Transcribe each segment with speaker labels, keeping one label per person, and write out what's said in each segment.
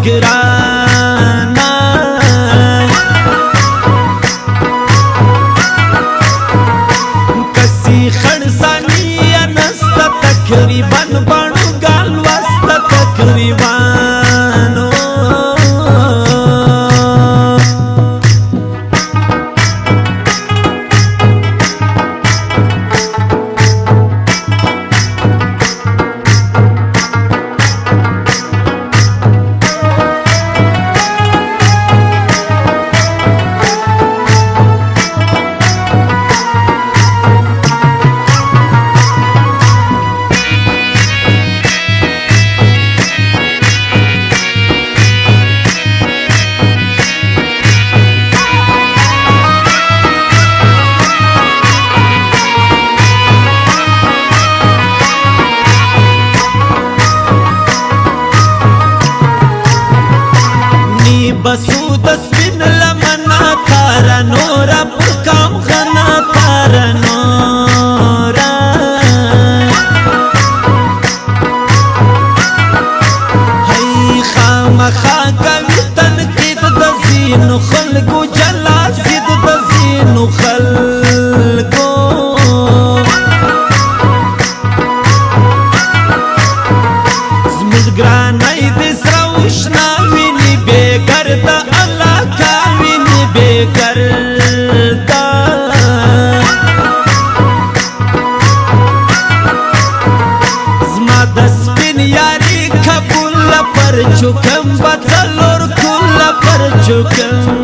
Speaker 1: ګرانا کسی خړسانی نست تقریبا بڼو ګال وست تقریبا بسو دسبین لمنا تارا نورا پکام غنا تارا نورا هی خام خاکوی تنقید دزینو خلقو جلا زید دزینو خلقو زمود گرانای دس روشناوی کرتا اللہ کا وینی بے کرتا زما دسپین یاری کبول پر چکم بطلور کل پر چکم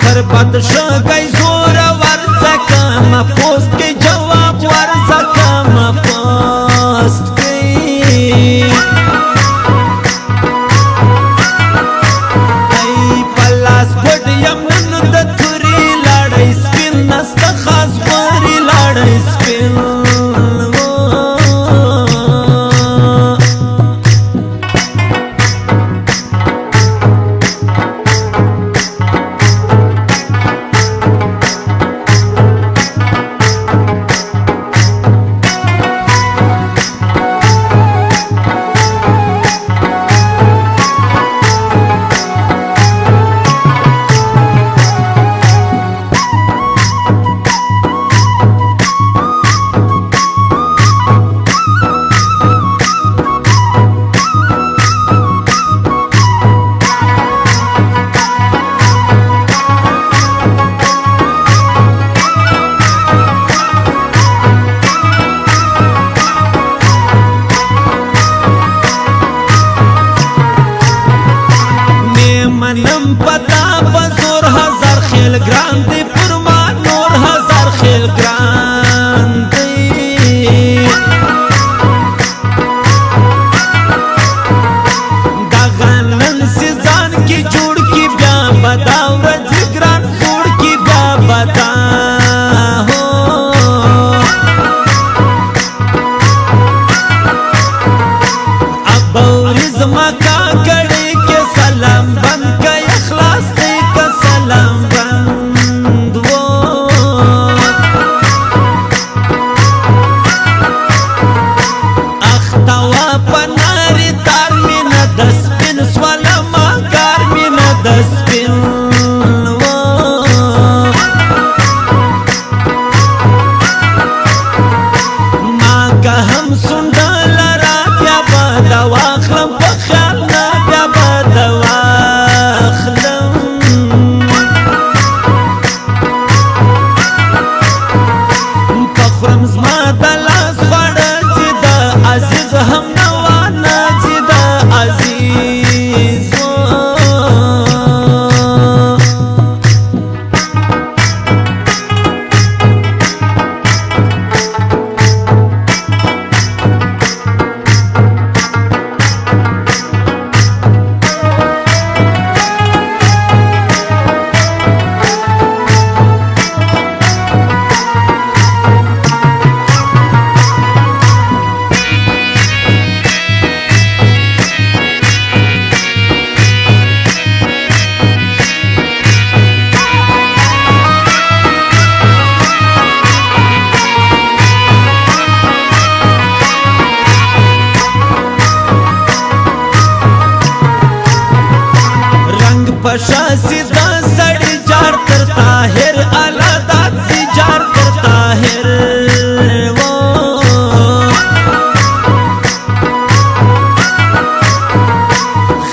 Speaker 1: پر بدشو گئی زور ورزکم پوست کے جواب ورزکم پوست گئی ای پلاس گوڑ یمنن دا توری لڑای سپین نست خاص واری لڑای سپین منم پتا بزور ہزار خیل گران دی پرمان نور ہزار خیل گران دی دا غنن سیزان کی جوڑ کی بیا بدا ورج گران جوڑ کی بیا بدا اب اوریز مکا کڑی کے سلام بند کا اخلاص دے کا سلام بند اختوا پناری تار مینا دسپن سوالا ماگار مینا دسپن ماگا ہم سنڈا لرا بیا بادا واخلم بخیال نا بیا بادا واخلم پخورم زما دلاس خوڑا چی دا عزیز ہم نوانا چی دا عزیز پشا سیدا سڑی جار تر طاہر علادات سی جار تر طاہر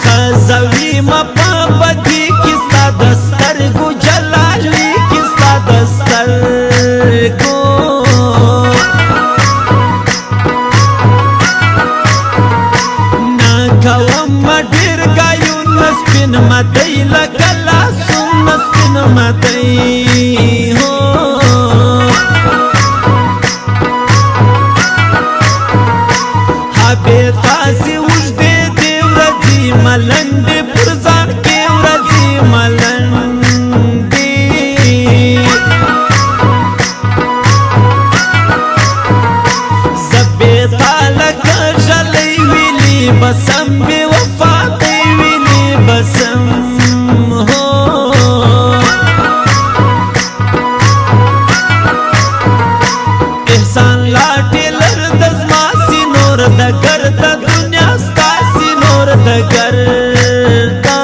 Speaker 1: خزوی مپا بدی کستا دستر گو جلالی کستا دستر گو کوم ډیر گایو نسپین مدی لکلا سن نسپین مدی ہو حبی تاسی وجدے دی ورزی ملندی پرزان کی ورزی ملندی زبی تالک جلی ویلی بسم بی وفا دی ویلی بسم ہو احسان لاٹی لرد ازماسی نور دگر دا دنیا ستاسی نور دگر دا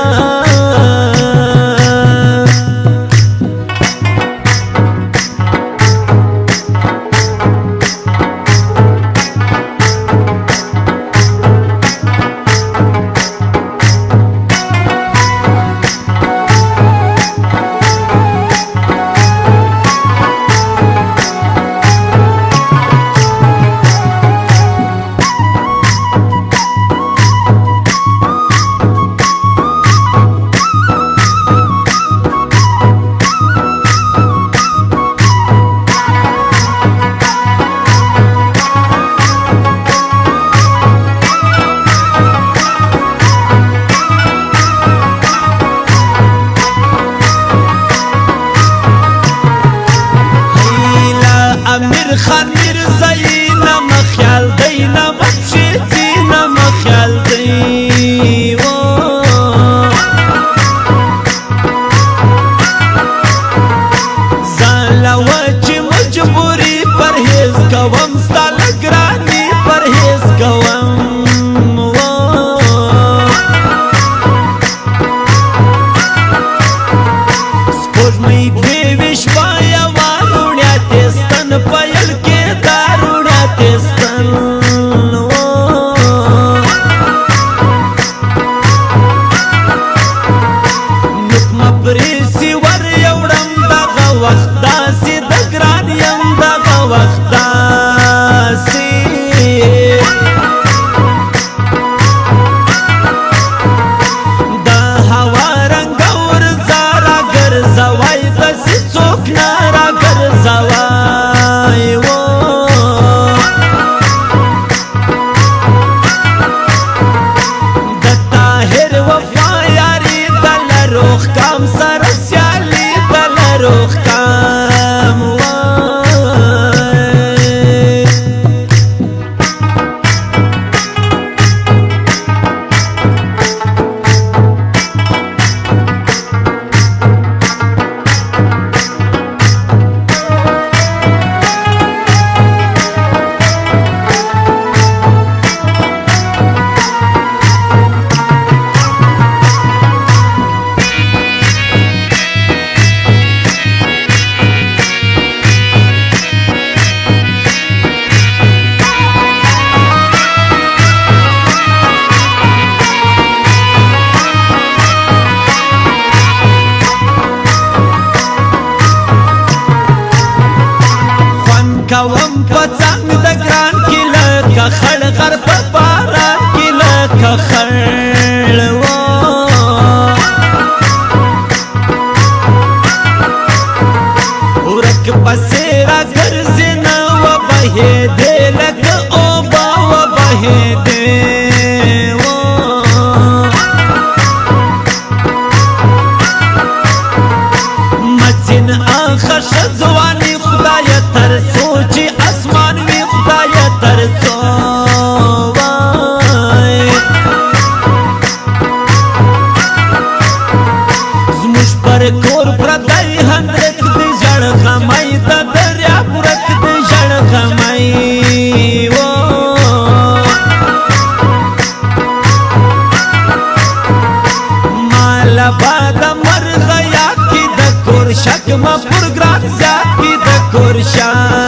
Speaker 1: امیر خان میرزایی نم خیال دی نم چیزی نم خیال دی زالا وچی مجبوری پرهیز کوم ستال گرانی پرهیز کوم سپوږمۍ دیویش پایا واروړیا تستن پایل کې داروړیا تستن نکمه پریسی ور یوړم دغه وخت داسې د ګران یم دغه وخت داسې د هوا رنګ ورځه راګرځوی داسې څوک نه راګرځوی کام سر سیالی دل روخ کام کوم پڅنګ د ګران کې لکه خړ غر په باران کې لکه خړ ورک پسې را ګرځې نه وبهېدې لکه اوبه وبهېدې مچین آخه ښځوانې خدایه تر سوچی اسمان وی خدای تر سوای زموش پر کور پردای هندرک دی جړ غمای د دریا پرک دی جړ غمای مال باد شما پرګران زیات کی د کور شان